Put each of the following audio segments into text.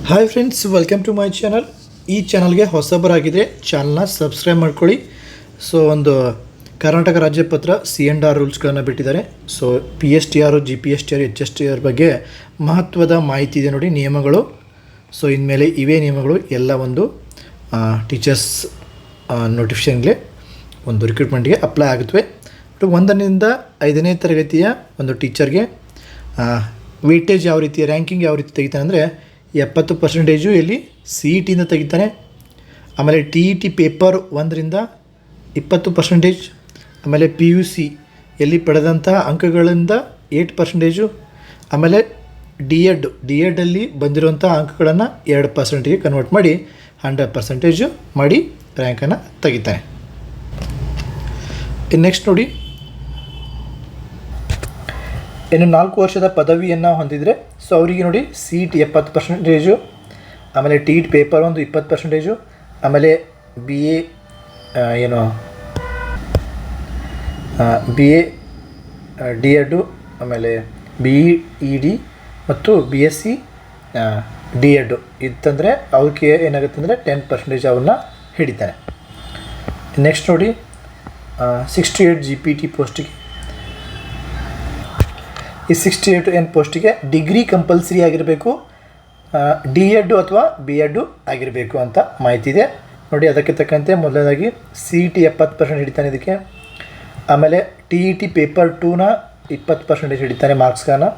Hi friends, welcome to my channel. ಈ ಚಾನಲ್ಗೆ ಹೊಸಬರಾಗಿದ್ದರೆ ಚಾನಲ್ನ ಸಬ್ಸ್ಕ್ರೈಬ್ ಮಾಡ್ಕೊಳ್ಳಿ. ಸೊ ಒಂದು ಕರ್ನಾಟಕ ರಾಜ್ಯ ಪತ್ರ C&R ರೂಲ್ಸ್ಗಳನ್ನು ಬಿಟ್ಟಿದ್ದಾರೆ. ಸೊ PSTR, GPSTR, HSTR ಬಗ್ಗೆ ಮಹತ್ವದ ಮಾಹಿತಿ ಇದೆ ನೋಡಿ, ನಿಯಮಗಳು. ಸೊ ಇನ್ಮೇಲೆ ಇವೇ ನಿಯಮಗಳು ಎಲ್ಲ ಒಂದು ಟೀಚರ್ಸ್ ನೋಟಿಫಿಕೇಷನ್ಗೆ ಒಂದು ರಿಕ್ರೂಟ್ಮೆಂಟ್ಗೆ ಅಪ್ಲೈ ಆಗುತ್ತವೆ. 1ರಿಂದ 5ನೇ ತರಗತಿಯ ಒಂದು ಟೀಚರ್ಗೆ ವೇಟೇಜ್ ಯಾವ ರೀತಿ, ರ್ಯಾಂಕಿಂಗ್ ಯಾವ ರೀತಿ ತೆಗಿತಾನೆ ಅಂದರೆ 70% ಇಲ್ಲಿ CETಯಿಂದ ತೆಗಿತಾನೆ. ಆಮೇಲೆ TET ಪೇಪರ್ 1ರಿಂದ 20%, ಆಮೇಲೆ PUC ಎಲ್ಲಿ ಪಡೆದಂತಹ ಅಂಕಗಳಿಂದ 8%, ಆಮೇಲೆ ಡಿ ಎಡ್ ಬಂದಿರುವಂಥ ಅಂಕಗಳನ್ನು 2%ಗೆ ಕನ್ವರ್ಟ್ ಮಾಡಿ 100% ಮಾಡಿ ರ್ಯಾಂಕನ್ನು ತೆಗಿತಾನೆ. ನೆಕ್ಸ್ಟ್ ನೋಡಿ, ಇನ್ನು 4 ವರ್ಷದ ಪದವಿಯನ್ನು ಹೊಂದಿದರೆ ಸೊ ಅವರಿಗೆ ನೋಡಿ CET 70%, ಆಮೇಲೆ TET ಪೇಪರ್ 1 20%, ಆಮೇಲೆ BA ಡಿ ಎಡ್ಡು, ಆಮೇಲೆ BEd ಮತ್ತು BSc ಡಿ ಎಡ್ಡು ಇತ್ತಂದರೆ ಅವಕ್ಕೆ ಏನಾಗುತ್ತೆ ಅಂದರೆ 10% ಅವನ್ನ ಹಿಡಿತಾನೆ. ನೆಕ್ಸ್ಟ್ ನೋಡಿ, 68 GPT ಪೋಸ್ಟಿಗೆ, ಈ 68 ಪೋಸ್ಟಿಗೆ ಡಿಗ್ರಿ ಕಂಪಲ್ಸರಿ ಆಗಿರಬೇಕು, DEd ಅಥವಾ BEd ಆಗಿರಬೇಕು ಅಂತ ಮಾಹಿತಿ ಇದೆ ನೋಡಿ. ಅದಕ್ಕೆ ತಕ್ಕಂತೆ ಮೊದಲನೇದಾಗಿ CET 70% ಹಿಡಿತಾನೆ ಇದಕ್ಕೆ, ಆಮೇಲೆ TET ಪೇಪರ್ 2ನ 20% ಹಿಡಿತಾನೆ ಮಾರ್ಕ್ಸ್ಗಳನ್ನು,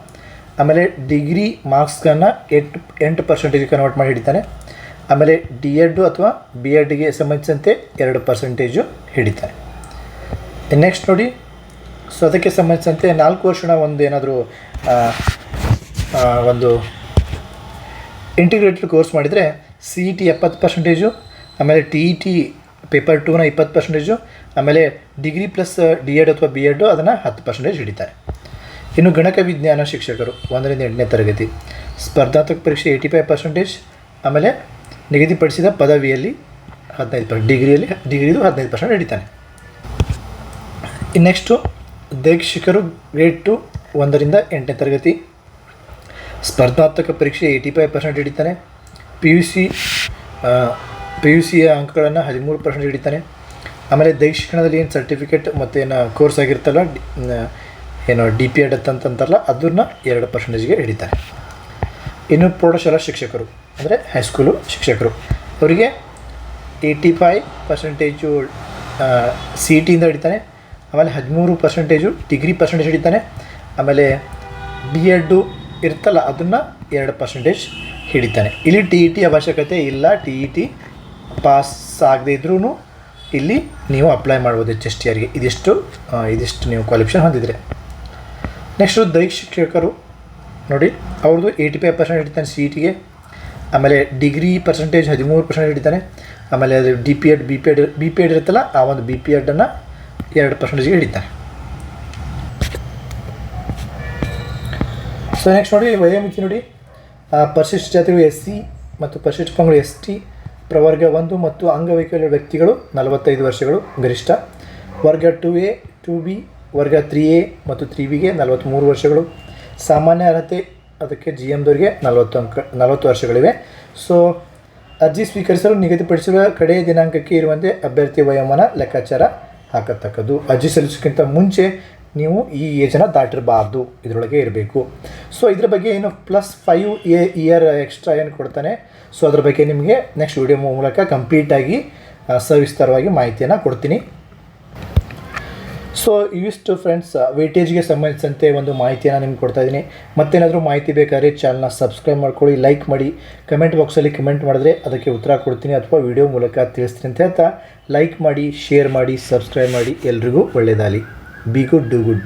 ಆಮೇಲೆ ಡಿಗ್ರಿ ಮಾರ್ಕ್ಸ್ಗಳನ್ನು 8% ಕನ್ವರ್ಟ್ ಮಾಡಿ ಹಿಡಿತಾನೆ, ಆಮೇಲೆ DEd ಅಥವಾ BEdಗೆ ಸಂಬಂಧಿಸಿದಂತೆ 2% ಹಿಡಿತಾನೆ. ನೆಕ್ಸ್ಟ್ ನೋಡಿ, ಸೊ ಅದಕ್ಕೆ ಸಂಬಂಧಿಸಿದಂತೆ 4 ವರ್ಷದ ಒಂದು ಏನಾದರೂ ಒಂದು ಇಂಟಿಗ್ರೇಟೆಡ್ ಕೋರ್ಸ್ ಮಾಡಿದರೆ CET 70%, ಆಮೇಲೆ TET ಪೇಪರ್ 2ನ 20%, ಆಮೇಲೆ ಡಿಗ್ರಿ ಪ್ಲಸ್ DEd ಅಥವಾ BEd ಅದನ್ನು 10% ಹಿಡಿತಾರೆ. ಇನ್ನು ಗಣಕ ವಿಜ್ಞಾನ ಶಿಕ್ಷಕರು 1ರಿಂದ 8ನೇ ತರಗತಿ ಸ್ಪರ್ಧಾತ್ಮಕ ಪರೀಕ್ಷೆ 85%, ಆಮೇಲೆ ನಿಗದಿಪಡಿಸಿದ ಪದವಿಯಲ್ಲಿ 15%, ಡಿಗ್ರಿದು 15% ಹಿಡಿತಾನೆ. ನೆಕ್ಸ್ಟು ದೈಕ್ಷಿಕರು ಗ್ರೇಡ್ 2 1ರಿಂದ 8ನೇ ತರಗತಿ ಸ್ಪರ್ಧಾತ್ಮಕ ಪರೀಕ್ಷೆ 85% ಹಿಡಿತಾನೆ. PUCಯ ಅಂಕಗಳನ್ನು 13% ಹಿಡಿತಾನೆ. ಆಮೇಲೆ ದೈಕ್ಷಿಕಣದಲ್ಲಿ ಏನು ಸರ್ಟಿಫಿಕೇಟ್ ಮತ್ತು ಏನು ಕೋರ್ಸ್ ಆಗಿರ್ತಲ್ಲ, DPEd ಅಂತಂತಾರಲ್ಲ, ಅದನ್ನು 2%ಗೆ ಹಿಡಿತಾನೆ. ಇನ್ನು ಪ್ರೌಢಶಾಲಾ ಶಿಕ್ಷಕರು ಅಂದರೆ ಹೈಸ್ಕೂಲು ಶಿಕ್ಷಕರು, ಅವರಿಗೆ 85% CETಯಿಂದ ಹಿಡಿತಾನೆ, ಆಮೇಲೆ 13% ಡಿಗ್ರಿ ಪರ್ಸೆಂಟೇಜ್ ಹಿಡಿತಾನೆ, ಆಮೇಲೆ BEd ಇರ್ತಲ್ಲ ಅದನ್ನು 2% ಹಿಡಿತಾನೆ. ಇಲ್ಲಿ TET ಅವಶ್ಯಕತೆ ಇಲ್ಲ, TET ಪಾಸ್ ಆಗದೇ ಇದ್ರೂ ಇಲ್ಲಿ ನೀವು ಅಪ್ಲೈ ಮಾಡ್ಬೋದು HSTRಗೆ, ಇದಿಷ್ಟು ನೀವು ಕ್ವಾಲಿಫಿಕೇಷನ್ ಹೊಂದಿದರೆ. ನೆಕ್ಸ್ಟು ದೈಕ್ಷಿಕರು ನೋಡಿ, ಅವ್ರದ್ದು 85% ಹಿಡಿತಾನೆ CETಗೆ, ಆಮೇಲೆ ಡಿಗ್ರಿ ಪರ್ಸೆಂಟೇಜ್ 13% ಹಿಡಿತಾನೆ, ಆಮೇಲೆ ಅದು BPEd ಇರುತ್ತಲ್ಲ ಆ ಒಂದು BPEdನ್ನು 2%ಗೆ ಹಿಡಿತಾನೆ. ಸೊ ನೆಕ್ಸ್ಟ್ ನೋಡಿ, ವಯೋಮಿತಿ ನೋಡಿ, ಪರಿಶಿಷ್ಟ ಜಾತಿಗಳು SC ಮತ್ತು ಪರಿಶಿಷ್ಟ ಪಂಗಡ ST, ಪ್ರವರ್ಗ 1 ಮತ್ತು ಅಂಗವೈಕಲ್ಯ ವ್ಯಕ್ತಿಗಳು 45 ವರ್ಷಗಳು ಗರಿಷ್ಠ, ವರ್ಗ 2A 2B, ವರ್ಗ 3A ಮತ್ತು 3Bಗೆ 43 ವರ್ಷಗಳು, ಸಾಮಾನ್ಯ ಅರ್ಹತೆ ಅದಕ್ಕೆ GMದವರಿಗೆ 40 ವರ್ಷಗಳಿವೆ. ಸೊ ಅರ್ಜಿ ಸ್ವೀಕರಿಸಲು ನಿಗದಿಪಡಿಸಿರುವ ಕಡೆಯ ದಿನಾಂಕಕ್ಕೆ ಇರುವಂತೆ ಅಭ್ಯರ್ಥಿ ವಯೋಮಾನ ಲೆಕ್ಕಾಚಾರ ಹಾಕತಕ್ಕದ್ದು. ಅರ್ಜಿ ಸಲ್ಲಿಸೋಕ್ಕಿಂತ ಮುಂಚೆ ನೀವು ಈ ಏಜನ್ನು ದಾಟಿರಬಾರ್ದು, ಇದರೊಳಗೆ ಇರಬೇಕು. ಸೊ ಇದ್ರ ಬಗ್ಗೆ ಏನು +5 ಇಯರ್ ಎಕ್ಸ್ಟ್ರಾ ಏನು ಕೊಡ್ತಾನೆ, ಸೊ ಅದ್ರ ಬಗ್ಗೆ ನಿಮಗೆ ನೆಕ್ಸ್ಟ್ ವಿಡಿಯೋ ಮೂಲಕ ಕಂಪ್ಲೀಟಾಗಿ ಸವಿಸ್ತಾರವಾಗಿ ಮಾಹಿತಿಯನ್ನು ಕೊಡ್ತೀನಿ. ಸೊ ಇವಿಷ್ಟು ಫ್ರೆಂಡ್ಸ್ ವೇಟೇಜ್ಗೆ ಸಂಬಂಧಿಸಿದಂತೆ ಒಂದು ಮಾಹಿತಿಯನ್ನು ನಿಮ್ಗೆ ಕೊಡ್ತಾಯಿದ್ದೀನಿ. ಮತ್ತೇನಾದರೂ ಮಾಹಿತಿ ಬೇಕಾದ್ರೆ ಚಾನಲ್ನ ಸಬ್ಸ್ಕ್ರೈಬ್ ಮಾಡ್ಕೊಳ್ಳಿ, ಲೈಕ್ ಮಾಡಿ, ಕಮೆಂಟ್ ಬಾಕ್ಸಲ್ಲಿ ಕಮೆಂಟ್ ಮಾಡಿದ್ರೆ ಅದಕ್ಕೆ ಉತ್ತರ ಕೊಡ್ತೀನಿ ಅಥವಾ ವಿಡಿಯೋ ಮೂಲಕ ತಿಳಿಸ್ತೀನಿ ಅಂತ ಹೇಳ್ತಾ ಲೈಕ್ ಮಾಡಿ, ಶೇರ್ ಮಾಡಿ, ಸಬ್ಸ್ಕ್ರೈಬ್ ಮಾಡಿ. ಎಲ್ರಿಗೂ ಒಳ್ಳೆಯದಾಗಲಿ. Be good, do good.